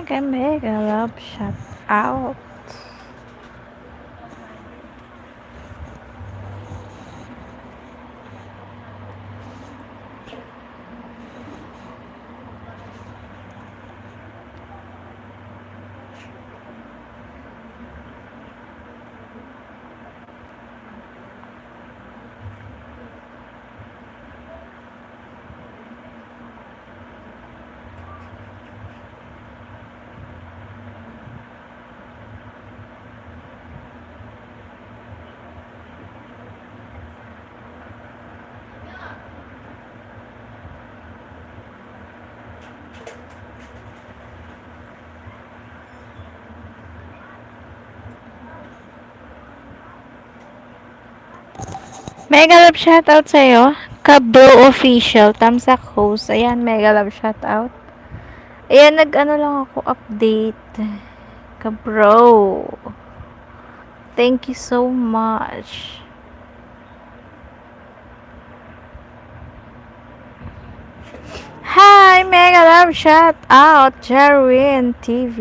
mega love shout out. Mega love shoutout sa'yo. Kabro official. Tamsak host. Ayan, mega love shoutout. Ayan, nag-ano lang ako update. Kabro. Thank you so much. Hi, mega love shoutout. Jarwin TV.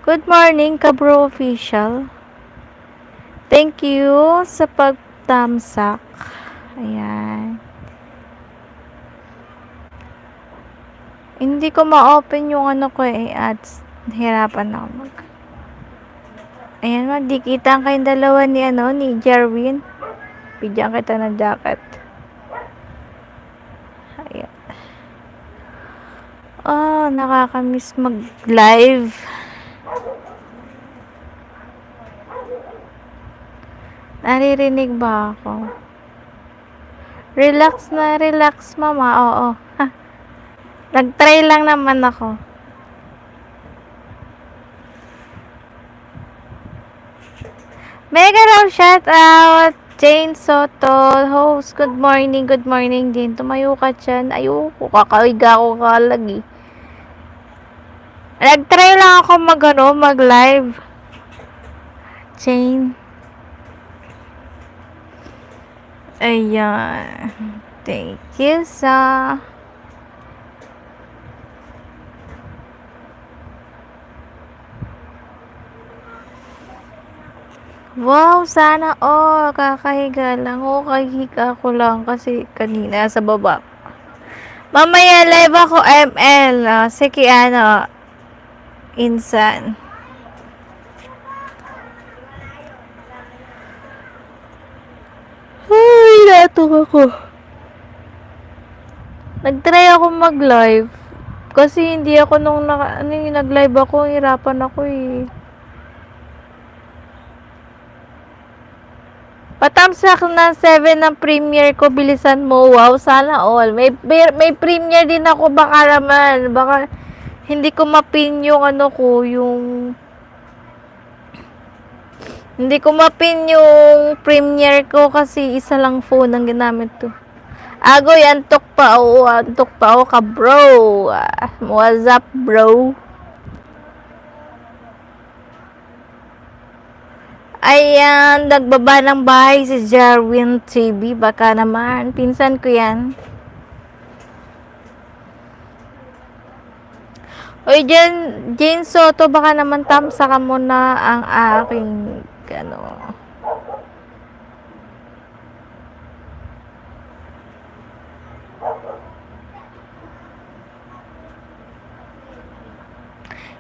Good morning, Kabro official. Thank you sa pagtamsak. Ayan. Hindi ko ma-open yung ano ko ads. Hirapan ako mag. Ayan, magdikita kayong dalawa ni Jarwin. Bigyan kita ng jacket. Ayan. Oh, nakakamiss mag-live. Naririnig ba ako? Relax na relax, mama. Oo. Nag-try lang naman ako. Mega love shout out Jane Soto, host. Good morning Jane. Tumayo ka dyan. Ayoko, kakaiga ko kalagi. Nag-try lang ako mag-live. Jane. Ayan. Thank you sa wow, sana kakahiga lang. Kahiga ko lang kasi kanina sa baba. Mamaya live ako ML. Sige, Insan. Ay, natok ako. Nag-try ako mag-live. Kasi hindi ako nag-live ako, hirapan ako eh. Patamsak na 7 ng premiere ko, bilisan mo. Wow, sana all. May premiere din ako, baka naman. Baka hindi ko mapin yung hindi ko mapin yung premiere ko kasi isa lang phone ang ginamit to. Agoy, antok pa. Oo, antok pa ako ka, bro. What's up, bro? Ayan, nagbaba ng bahay si Jarwin TV. Baka naman, pinsan ko yan. Oy, Jane Soto, baka naman tamsakan mo na ang aking,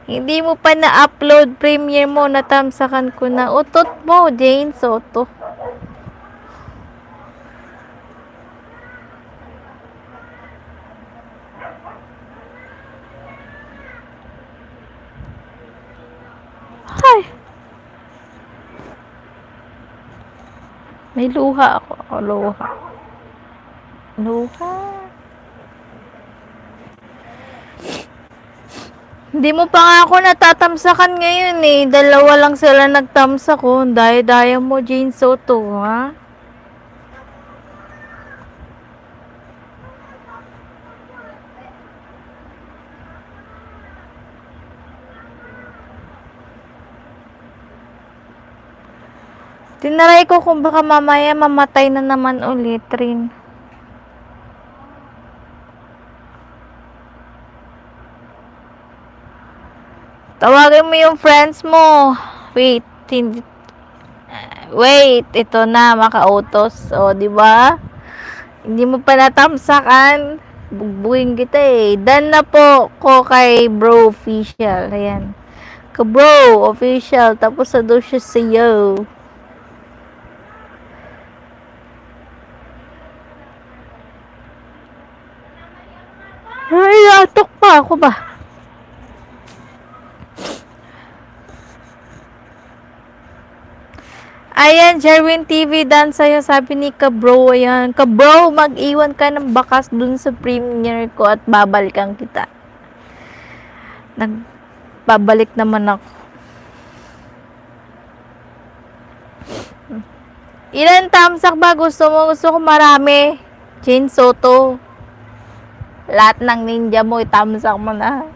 Hindi mo pa na-upload premiere mo, natamsakan ko na. Utot mo, Jane Soto. Ay! May luha ako. Luha. Hindi mo pa nga ako natatamsakan ngayon eh. Dalawa lang sila nagtamsak ko. Daya-daya mo, Jane Soto, ha? Tinaray ko kung baka mamaya mamatay na naman ulit rin. Tawagin mo yung friends mo. Wait, hindi. Wait, ito na, makautos. O, di ba? Hindi mo pa natamsakan. Bugbuin kita eh. Done na po ko kay Bro Official. Ayan. Ka-Bro Official. Tapos na daw siya sa'yo. Ay, natok pa ako ba? Ayan, Jerwin TV dan sa'yo, sabi ni Ka-Bro, ayan. Ka-Bro, mag-iwan ka ng bakas dun sa premiere ko at babalikan kita. Nagbabalik naman ako. Ilan tamsak ba gusto mo? Gusto ko marami. Jane Soto. Lahat ng ninja mo, itamsak mo na.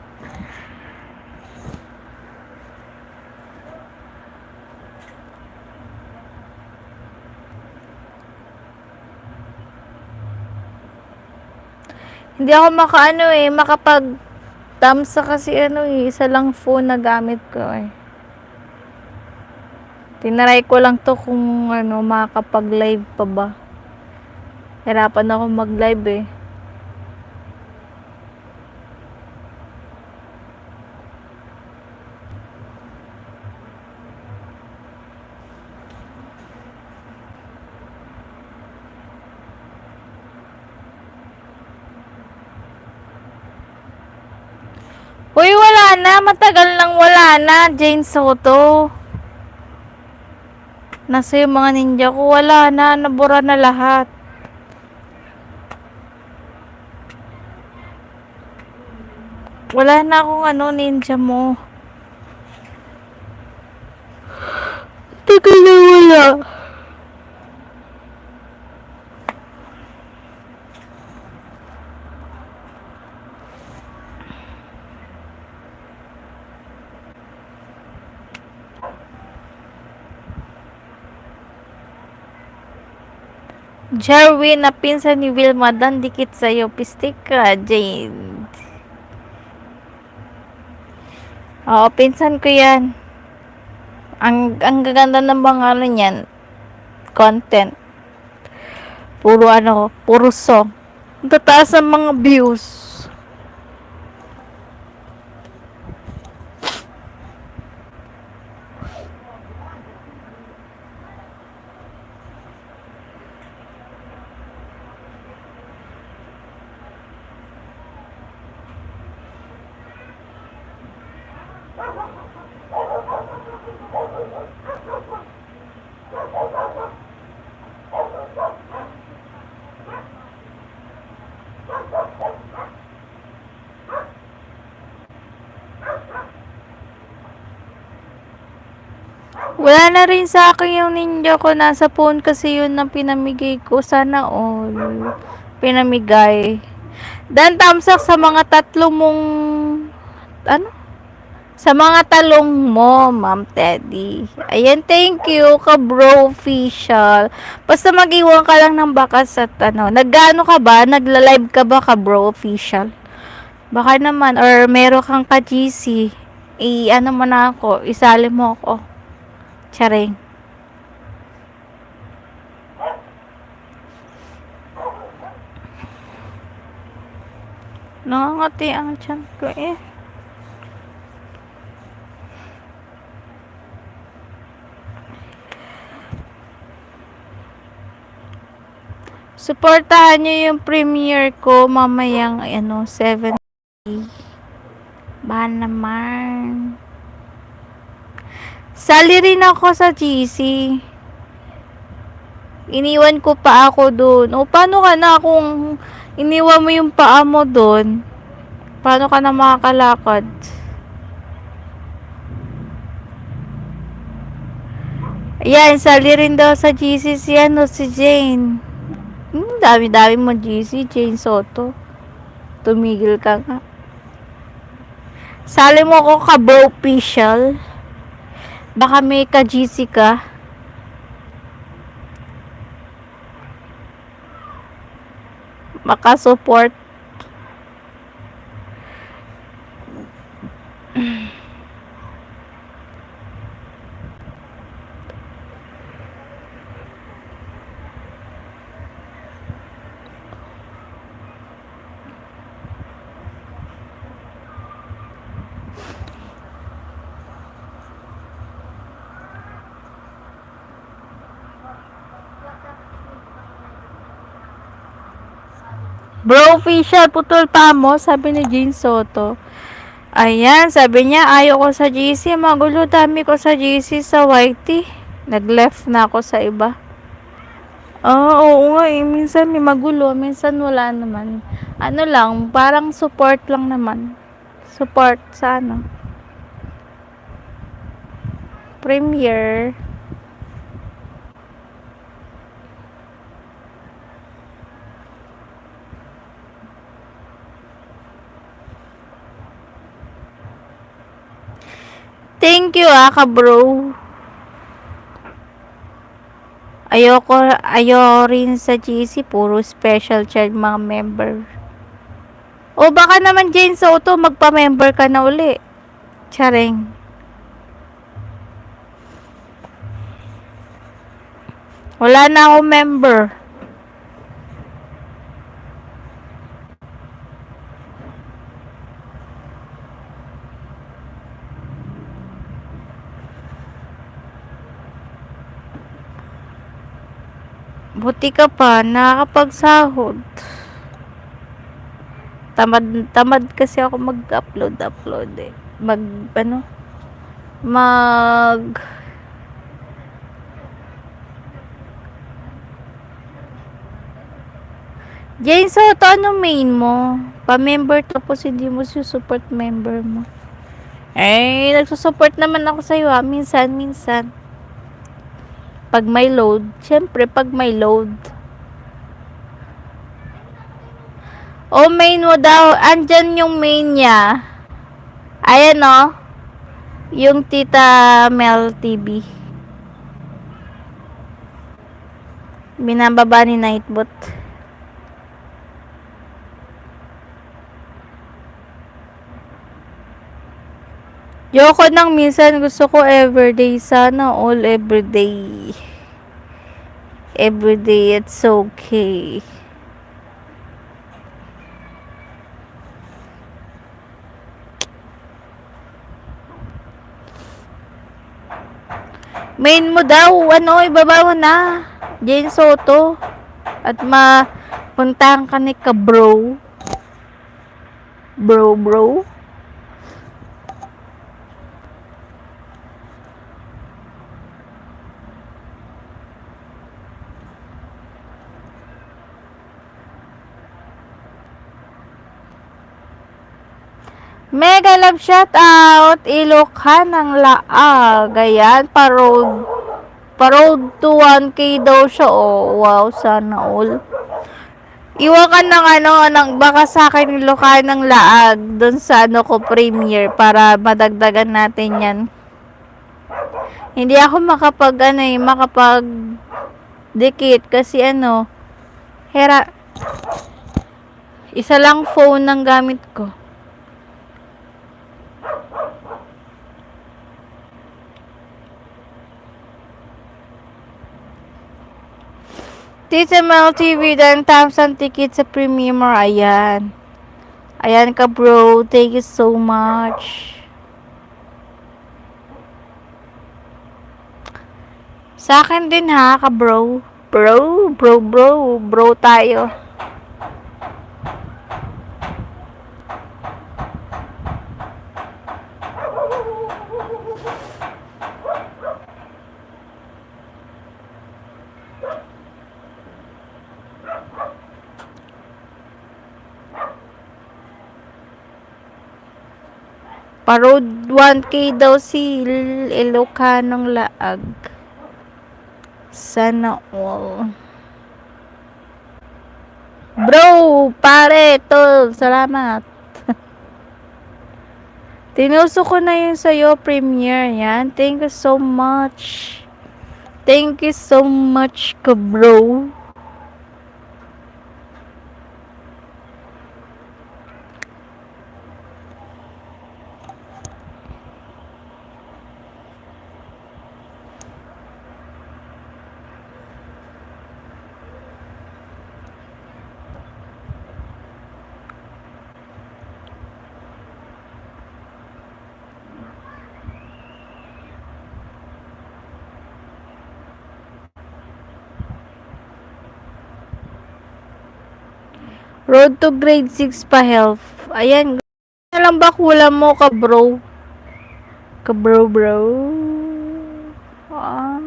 Hindi ako makapag tamsa kasi isa lang phone na gamit ko eh. Tinaray ko lang to kung makakapag-live pa ba. Hirapan ako mag-live eh. Uy, wala na. Matagal nang wala na, Jane Soto. Nasa yung mga ninja ko. Wala na. Nabura na lahat. Wala na akong ninja mo. Tagal na wala. Jerwin na pinsan ni Wilma, dan dikit sa'yo. Pistik ka, Jane. Oo, pinsan ko yan. Ang gaganda ng mga niyan. Content. Puro song. Ang tataas ang mga views. Wala na rin sa akin yung ninja ko. Nasa phone kasi yun na pinamigay ko. Sana all. Pinamigay. Dan tamsak sa mga tatlo mong sa mga talong mo, Ma'am Teddy. Ayan, thank you, Ka-Bro Official. Basta mag-iwan ka lang ng bakas at nag-ano ka ba? Nagla-live ka ba, Ka-Bro Official? Baka naman, or meron kang ka-GC. Mo na ako, isali mo ako. Charing. Nangangati ang tiyan ko eh. Suportahan nyo yung premiere ko mamayang 7. Ba naman. Sali rin ako sa GC. Iniwan ko pa ako doon. O paano ka na kung iniwan mo yung paa mo doon? Paano ka na makakalakad? Ayan, sali rin daw sa GC si Jane. Dami-dami mo GC, Jane Soto. Tumigil ka nga. Sali mo ako Ka-Bro Official. Baka may ka-GC ka. Maka-support. Bro official, putol pa mo, sabi ni Jane Soto. Ayan, sabi niya, ayaw ko sa GC. Magulo, dami ko sa GC sa YT. Nag-left na ako sa iba. Oo nga eh. Minsan may magulo, minsan wala naman. Ano lang, parang support lang naman. Support sa ano. Premiere. Thank you ka-bro. Ayaw rin sa GC, puro special child mga member. O baka naman Jane Soto, magpa-member ka na uli. Charing. Wala na akong member. Buti ka pa, nakakapagsahod. Tamad kasi ako mag-upload eh. Jane Soto, ano main mo? Pa-member tapos hindi mo support member mo. Eh, nagsusupport naman ako sa'yo minsan. Pag may load, syempre pag may load. O main mo daw, andyan yung main niya. Ayan o. Yung Tita Mel TV. Binababa ni Nightbot. Yoko nang minsan, gusto ko everyday. Sana all everyday. Everyday, it's okay. Main mo daw, ibaba mo na. Jane Soto. At mapuntahan ka ni ka-bro. Bro. Mega love shout out, Ilochan ng Laag. Ayan, pa-road to 1K daw siya. Oh, wow, sana all. Iwan ka ng baka sa akin Ilochan ng Laag dun sa ko premiere para madagdagan natin yan. Hindi ako makapag dikit kasi isa lang phone ng gamit ko. Tita Mel TV, 10,000 tickets sa premium. Ayan ka bro, thank you so much. Sa akin din ka bro. Bro tayo. Pa-road 1K daw si Ilocanong Laag. Sana all. Bro, pare, tol, salamat. Tinuso ko na yun sa'yo, premiere. Yan, thank you so much. Thank you so much ka, bro. Road to grade 6 pa health. Ayan. Na lang ba kulang mo ka bro? Ka bro bro. Ah.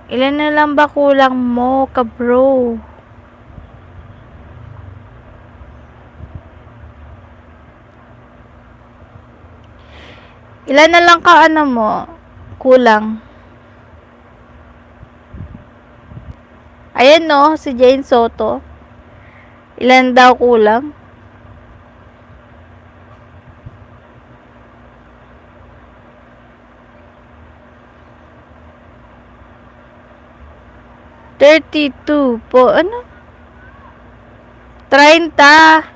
Ilan na lang ba kulang mo ka bro? Ilan na lang ka ano mo? Kulang. Ayan no, si Jane Soto. Ilan daw kulang? $32 po. Ano? 30.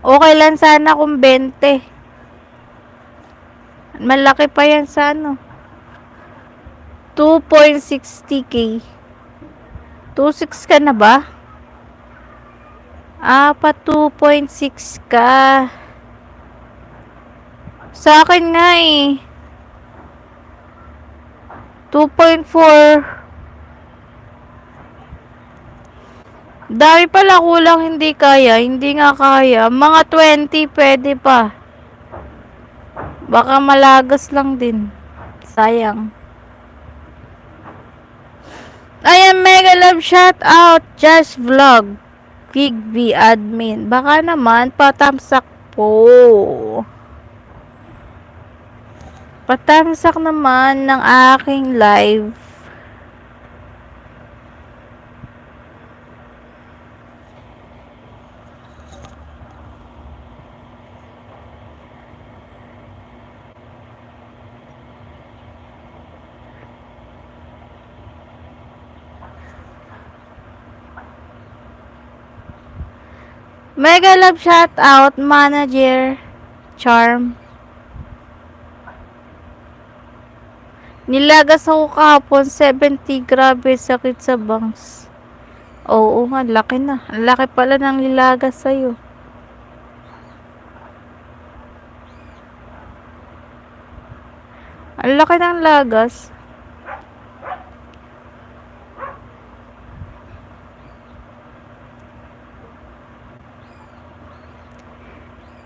Okay lang sana kung 20. Malaki pa yan sa ano. 2.60k. 2.6 ka na ba? Pa 2.6 ka. Sa akin nga eh. 2.4. Dami pala kulang hindi kaya. Hindi nga kaya. Mga 20 pwede pa. Baka malagas lang din. Sayang. Ayan, mega love shout out. Just vlog. Big V admin. Baka naman patamsak po. Patamsak naman ng aking live. Mega love shout out manager Charm. Nilagas ako kahapon 70, grabe sakit sa bangs. Oo nga, laki na. Ang laki pala ng nilagas sa'yo. Ang laki ng lagas.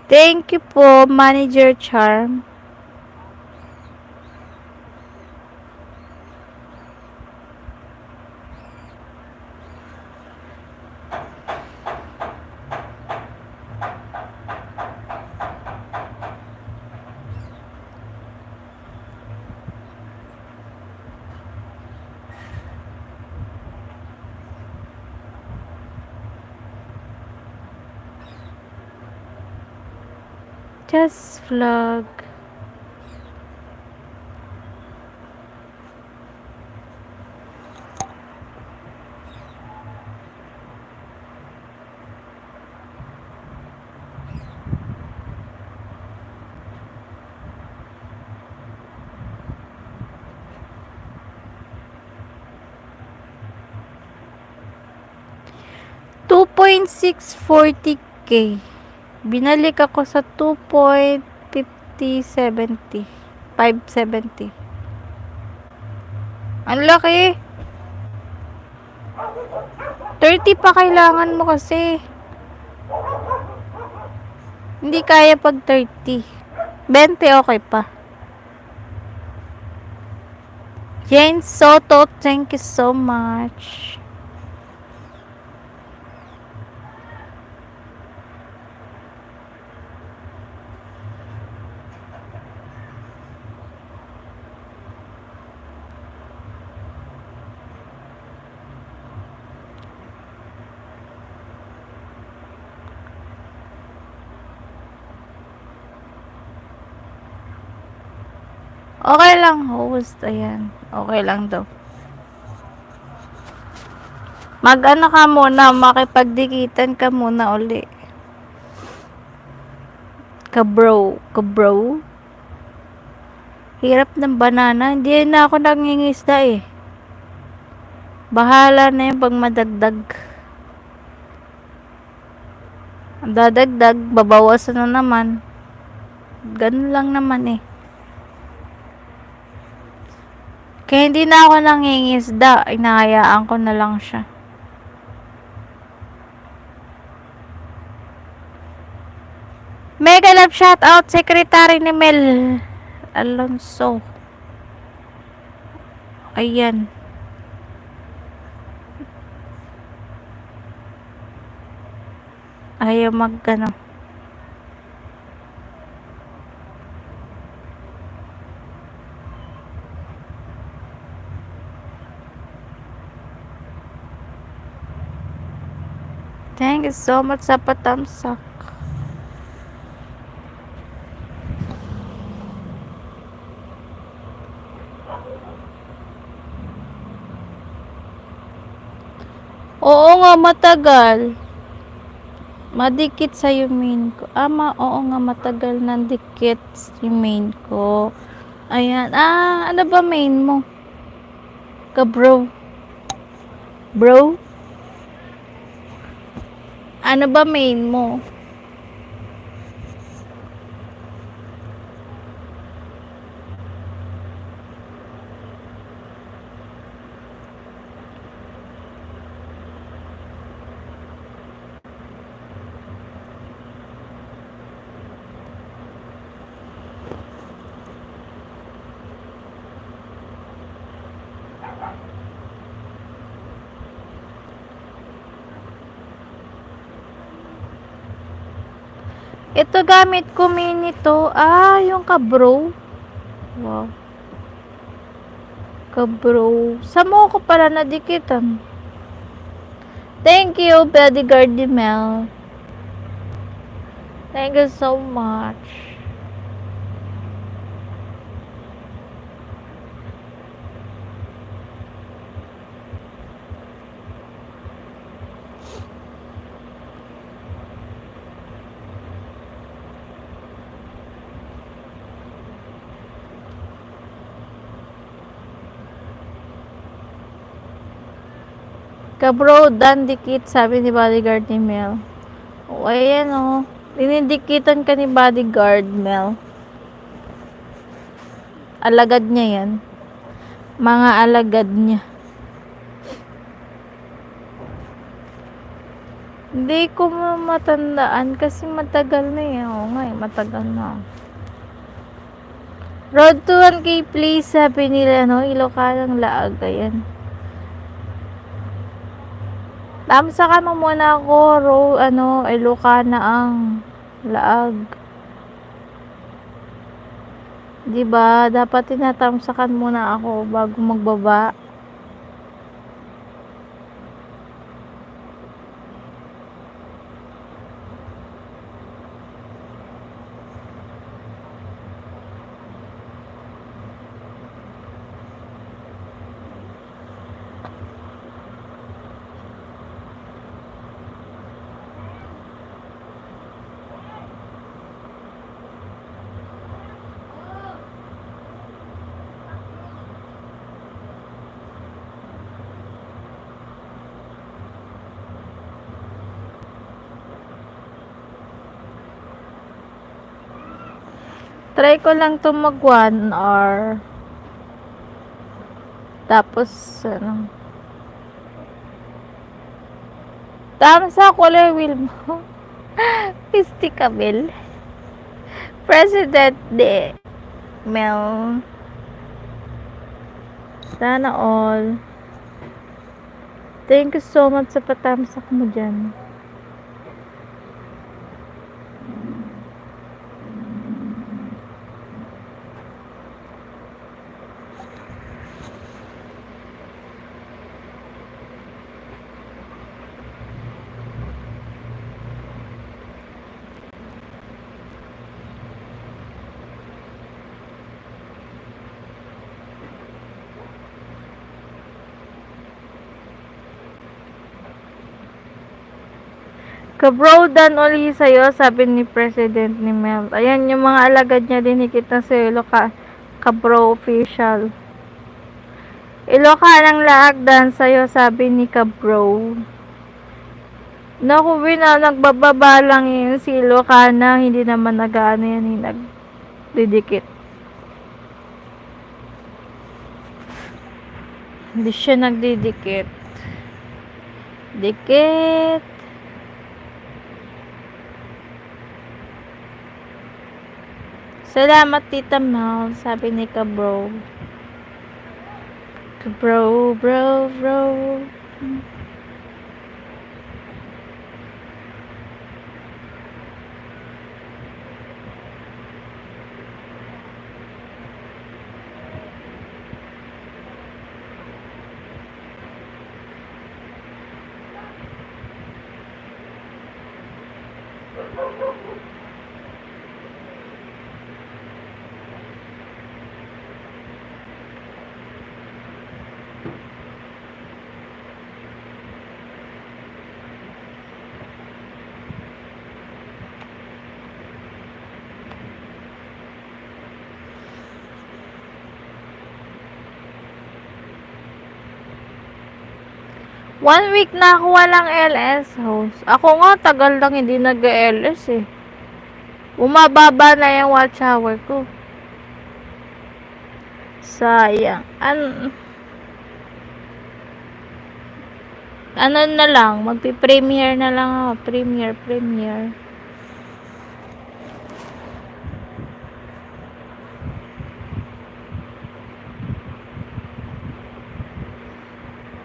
Thank you po, Manager Charm. Just vlog. $2.640k. Binalik ako sa 2.5070. 570. Ang laki. 30 pa kailangan mo kasi. Hindi kaya pag 30. 20 okay pa. Jane Soto, thank you so much. Okay lang, host. Ayan. Okay lang daw. Mag-ano ka muna, makipagdikitan ka muna uli. Kabro. Hirap ng banana. Hindi na ako nangingisda eh. Bahala na yung pag madagdag. Ang dadagdag, babawasan na naman. Ganun lang naman eh. Kaya hindi na ako nangingisda. Inahayaan ko na lang siya. Mega love shout out Secretary ni Mel Alonso. Ayan. Ayaw magkano. Thank you so much sa patamsak. Oo nga, matagal. Madikit sa main ko. Oo nga, matagal nandikit yung main ko. Ayan. Ano ba main mo? Bro? Bro? Ano ba main mo? Ito gamit ko mini to. Yung kabro. Wow. Kabro. Sa mo ko pala nadikitan. Thank you, Bodyguard Mel. Thank you so much. Kabro, dan dikit, sabi ni Bodyguard ni Mel. Ayan dinidikitan ka ni Bodyguard Mel. Alagad niya yan. Mga alagad niya. Hindi ko matandaan kasi matagal na yan. Oo nga matagal na. Road to 1K please, sabi nila, Ilocanang Laag. Ayan. Tamsa ka mo muna ako, Ilocana ang Laag. Diba? Dapat tinatamsakan muna ako bago magbaba. Try ko lang to mag 1 hour. Tapos, Tamsa color wheel mo. Pistikabel. President de Mel. Sana all. Thank you so much sa patamsak mo dyan. Kabrodan uli sa'yo, sabi ni President ni Mel. Ayan, yung mga alagad niya dinikit na sa'yo, Kabro official. Ilocanang Laag dan sa'yo, sabi ni Kabro. Naku, nagbababa lang yun si Ilocana, hindi naman nag-ano yan, nagdidikit. Hindi siya nagdidikit. Dikit. Salamat, Tita Mel, sabi ni Kabro. Kabro, bro, bro. One week na ako walang LS host. Ako nga, tagal lang hindi nag-LS eh. Bumababa na yung watch hour ko. Sayang. Ano na lang, magpi-premiere na lang ako. Premiere.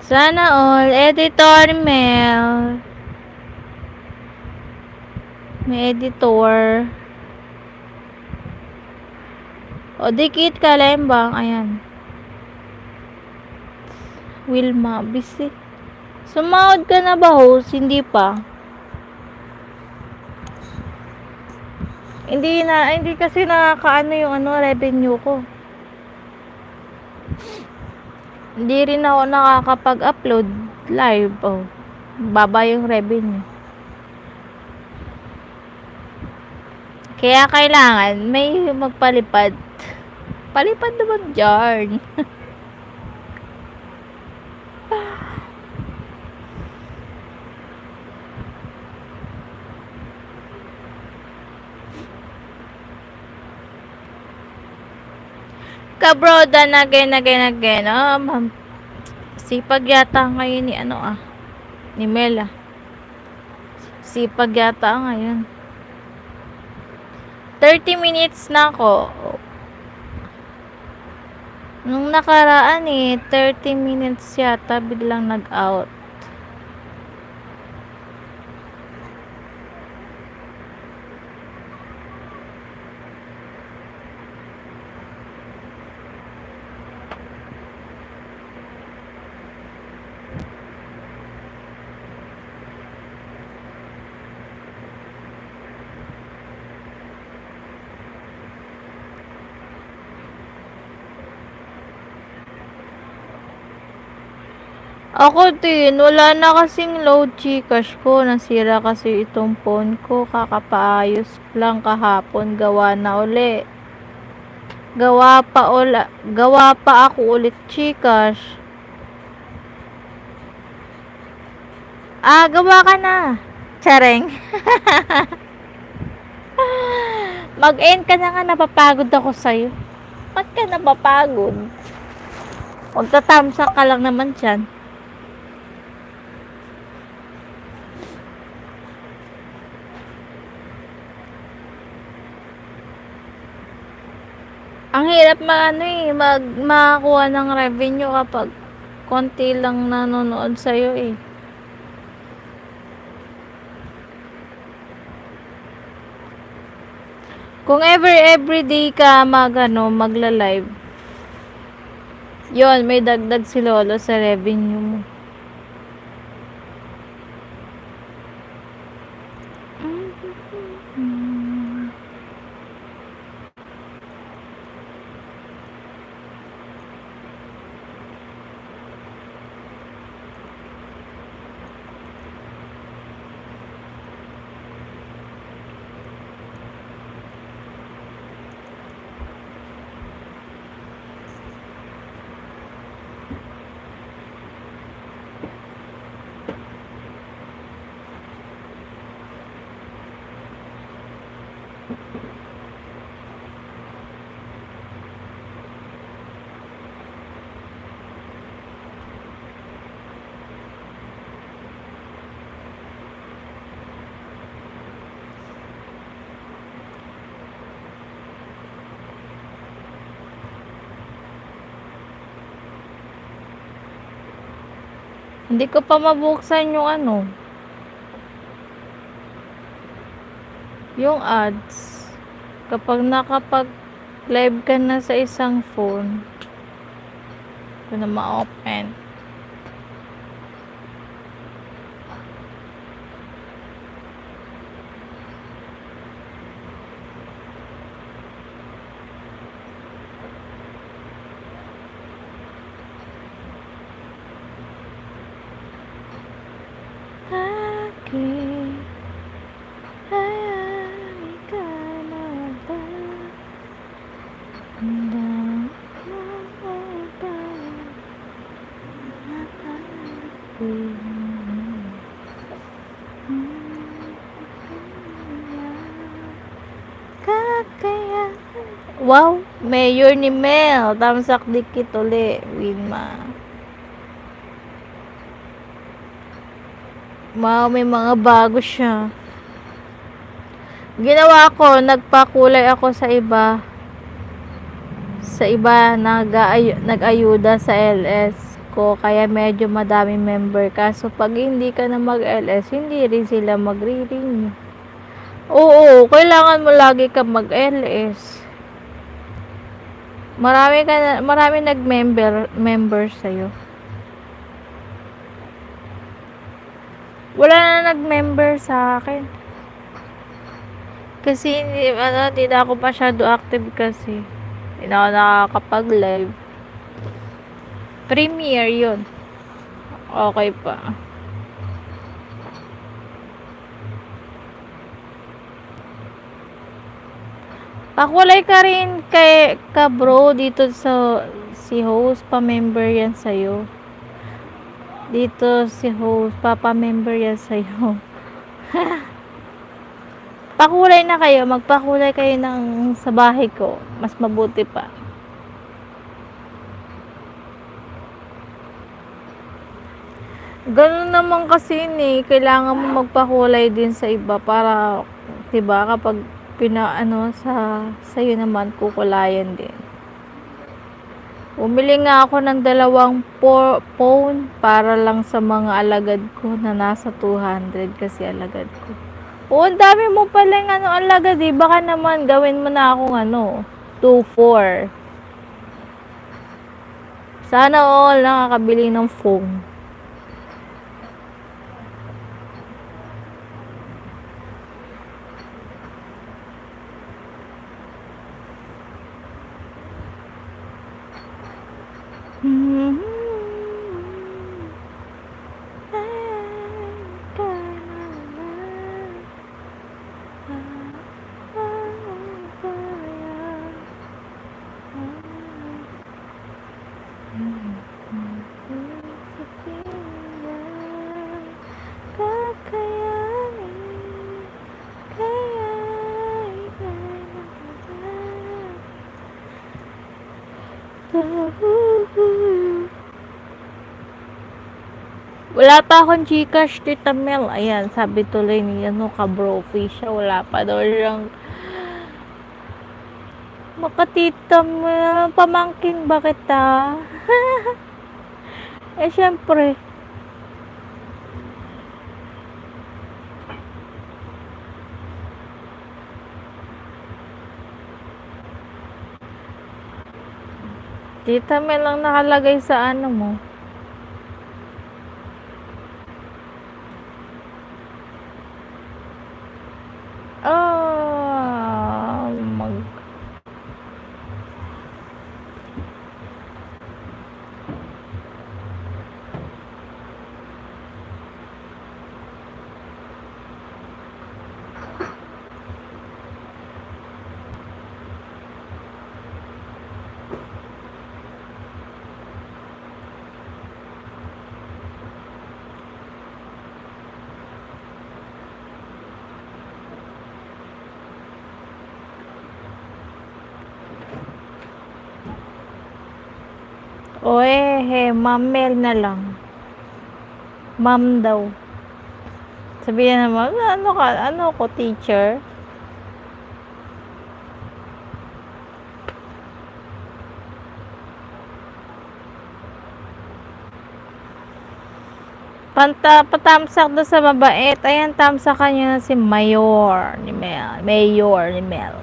Sana all. Editor Mel. May editor. O, dikit ka, Lembang. Ayan. Wilma, busy. Sumahod ka na ba, host? Hindi pa. Hindi kasi nakakaano yung revenue ko. Hindi rin ako nakakapag-upload live. Oh, baba yung revenue. Kaya kailangan may magpalipad. Palipad naman dyan. Kabrodan again. Sipag yata ngayon ni ni Mela. Sipag yata ngayon. 30 minutes na ako. Nung nakaraan 30 minutes yata biglang nag-out. Ako din, wala na kasing load Gcash ko. Nasira kasi itong phone ko. Kakapaayos lang kahapon. Gawa na uli. Gawa pa ako ulit Gcash. Gawa ka na. Tsareng. Mag-end ka na nga, napapagod ako sa'yo. Ba't ka napapagod? Magtatamsak ka lang naman dyan. Ang hirap makakuha ng revenue kapag konti lang nanonood sa'yo eh. Kung everyday ka magla-live, yon may dagdag si Lolo sa revenue mo. Hindi ko pa mabuksan yung ano, yung ads. Kapag nakapag-live ka na sa isang phone, ko na ma-open. Aking ay ka na ba? Hanggang mababa kakaya. Wow, mayor ni Mel. Tamsak dikit uli, Winma. Wow, may mga bago siya. Ginawa ko, nagpakulay ako sa iba. Sa iba, nag-ayuda sa LS ko. Kaya medyo madaming member. Kaso pag hindi ka na mag-LS, hindi rin sila magre-ring. Oo, kailangan mo lagi ka mag-LS. Marami nag-member sa'yo. Wala na nag-member sa akin. Kasi hindi na ako masyado active kasi. Hindi na ako nakakapag-live. Premiere yun. Okay pa. Pakulay ka rin ka bro dito sa si host, pa-member yan sa'yo. Dito si host, papa-member yan sa'yo. Pakulay na kayo, magpakulay kayo ng sa bahay ko. Mas mabuti pa. Ganun naman kasi kailangan mo magpakulay din sa iba para 'di ba kapag sa'yo naman kukulayan din. Bumili nga ako ng 2 phone para lang sa mga alagad ko na nasa 200 kasi alagad ko. Oo, ang dami mo palang alagad baka naman gawin mo na akong 2-4. Sana all nakakabili ng phone. Wala pa akong Gcash, Tita Mel. Ayan, sabi tuloy ni ka-brophy siya. Wala pa daw siyang makatita Mel. Pamangkin ba kita? Syempre. Tita Mel lang nakalagay sa mo. Ma'am Mel na lang. Ma'am daw. Sabihin naman, ano ko, teacher? Patamsak doon sa mabait. Ayan, tamsakan niyo na si Mayor ni Mel. Mayor ni Mel.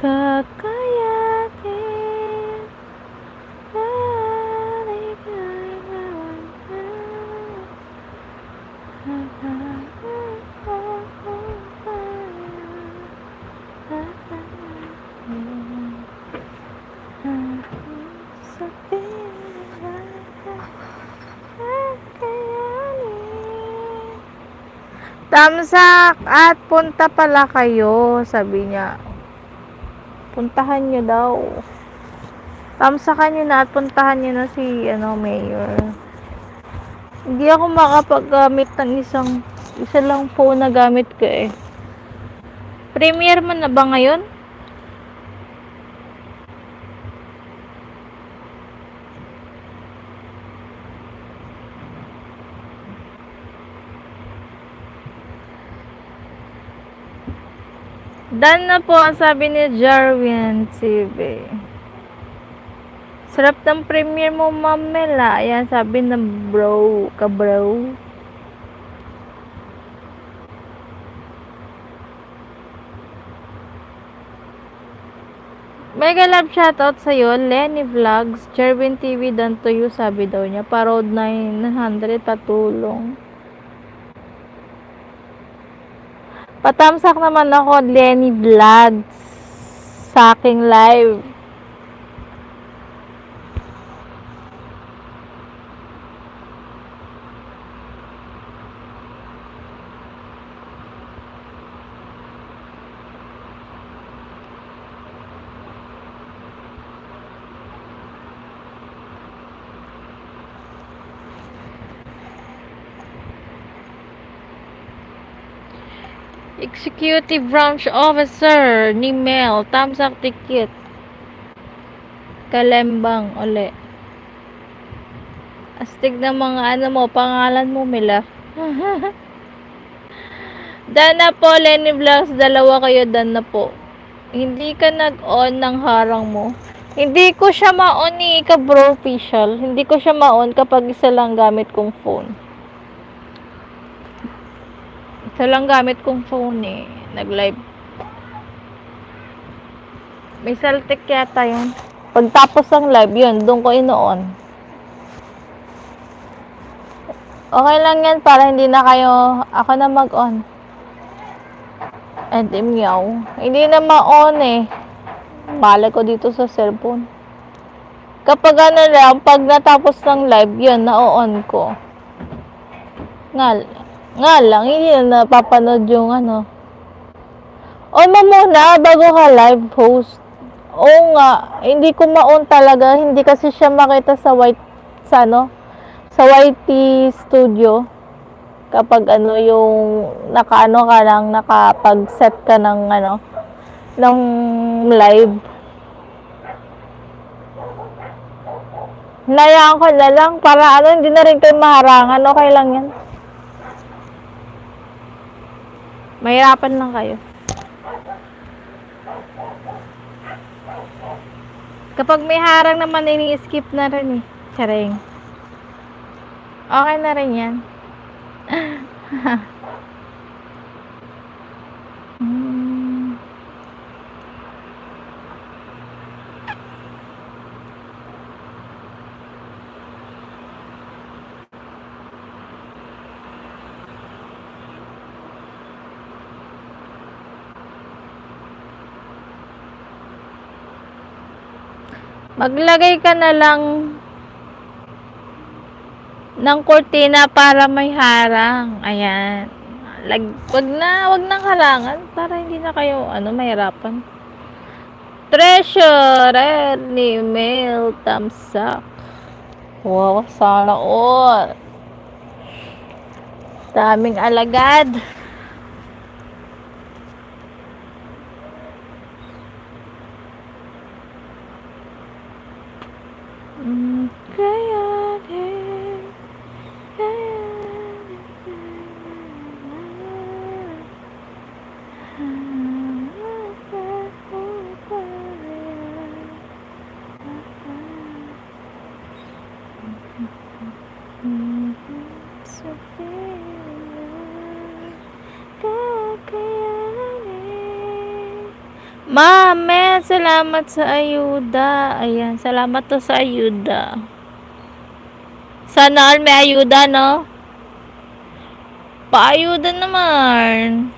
Kakayanin. Tamsak at punta pala kayo, sabi niya. Puntahan niyo daw. Tamsakan niyo na at puntahan niyo na si Mayor. Hindi ako makapaggamit ng isa lang phone na gamit ko eh. Premiere mo na ba ngayon? Done na po ang sabi ni Jarwin TV. Sarap ng premiere mo, Mamela. Ayan, sabi na bro, ka-bro. Mega love shoutout sa'yo, Lenny Vlogs, Jarwin TV, done to you, sabi daw niya. Parod 900, patulong. Patamsak naman ako, Lenny Vlogs, sa aking live. Executive Branch Officer ni Mel, tamsak tikit. Kalembang uli. Astig na mga pangalan mo, Mila. Dan na po, Lenny Vlogs, dalawa kayo, dan na po. Hindi ka nag-on ng harang mo. Hindi ko siya ma-on ni ka-bro official. Hindi ko siya ma-on kapag isa lang gamit kong phone. Isa lang gamit kong phone eh. Nag-live. May saltik yata yun. Pagtapos ng live yun, doon ko ino-on. Okay lang yan para hindi na kayo, ako na mag-on. And meow. Hindi na ma-on eh. Bala ko dito sa cellphone. Kapag lang, pag natapos ng live, yun, na-on ko. Nga lang, hindi na napapanood yung On mo muna bago ka live host. Oo nga, hindi ko ma-on talaga. Hindi kasi siya makita sa sa YT Studio. Kapag yung ka lang, nakapag-set ka ng ng live. Hinayaan ko na lang para hindi na rin kayo maharangan. Okay lang yan. Mahirapan lang kayo. Kapag may harang naman, ini-skip na rin eh. Charing. Okay na rin yan. Maglagay ka na lang ng kurtina para may harang. Ayan. Wag nang harangan para hindi na kayo mahirapan. Treasure ni Mel, tamsak. Wow, sana all. Daming alagad. sa feeling kakayanin. Ma'am, salamat sa ayuda. Ayan, salamat to sa ayuda. Sana all may ayuda, no? Paayuda naman.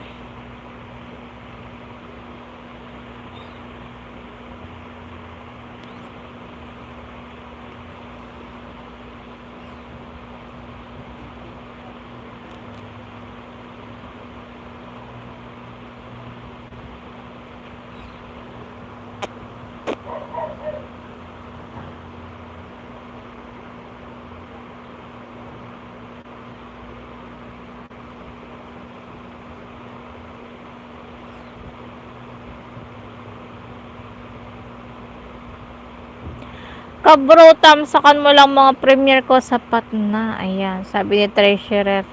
Kabro, tamsakan mo lang mga premier ko, sapat na. Ayan, sabi ni treasurer.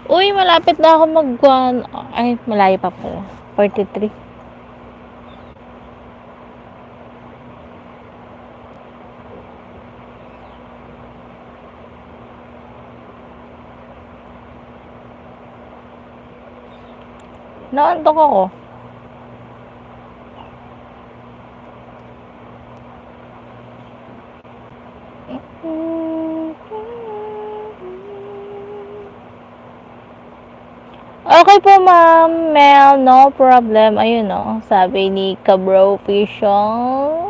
Uy, malapit na ako ay, malayo pa pala. 43. Naantok ako. Okay po, Ma'am Mel, no problem. Ayun, no, sabi ni Cabro Official.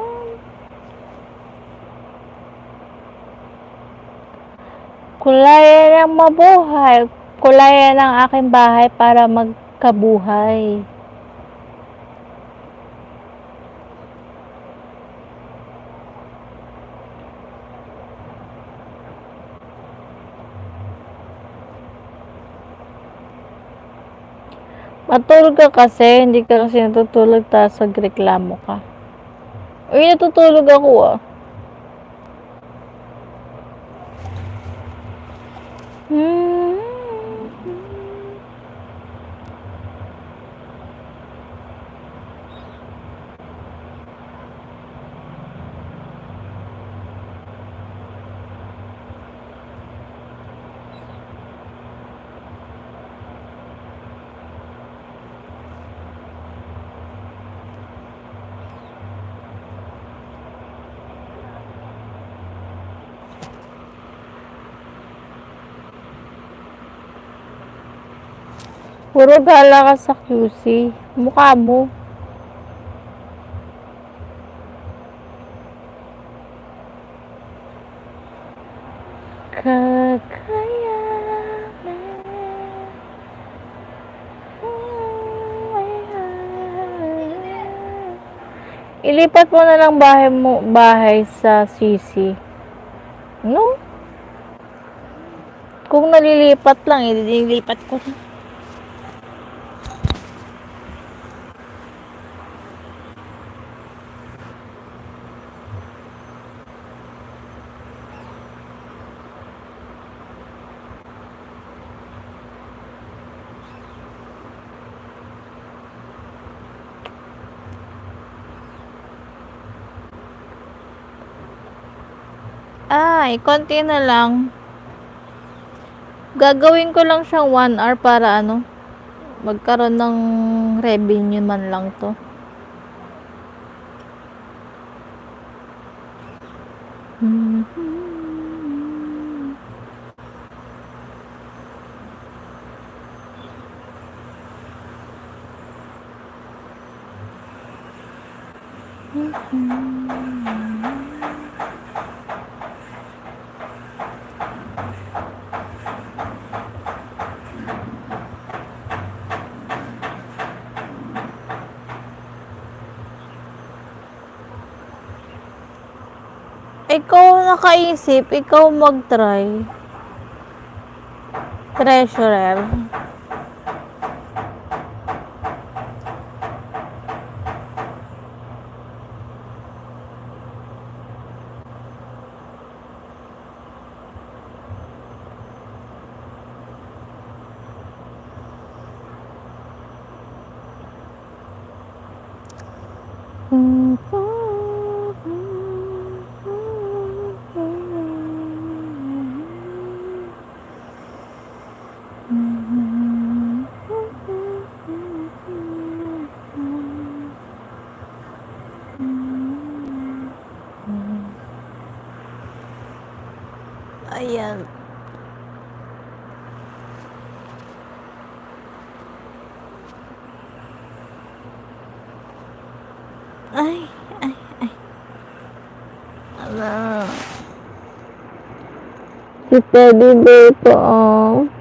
Kulayan ng mabuhay. Kulayan ng aking bahay para magkabuhay. Matulog ka kasi, hindi ka kasi natutulog, tapos nagreklamo ka. Uy, natutulog ako ah. Puro gala ka sa QC. Mukha mo. Ilipat mo na lang bahay sa CC. No? Kung nalilipat lang, ililipat ko na. Ay, konti na lang. Gagawin ko lang siyang 1 hour para magkaroon ng revenue man lang to. Ikaw nakaisip, ikaw mag-try. Treasurer. Ayan. Ay, ay, ay. Ala. Si Teddy Bear ko, oh.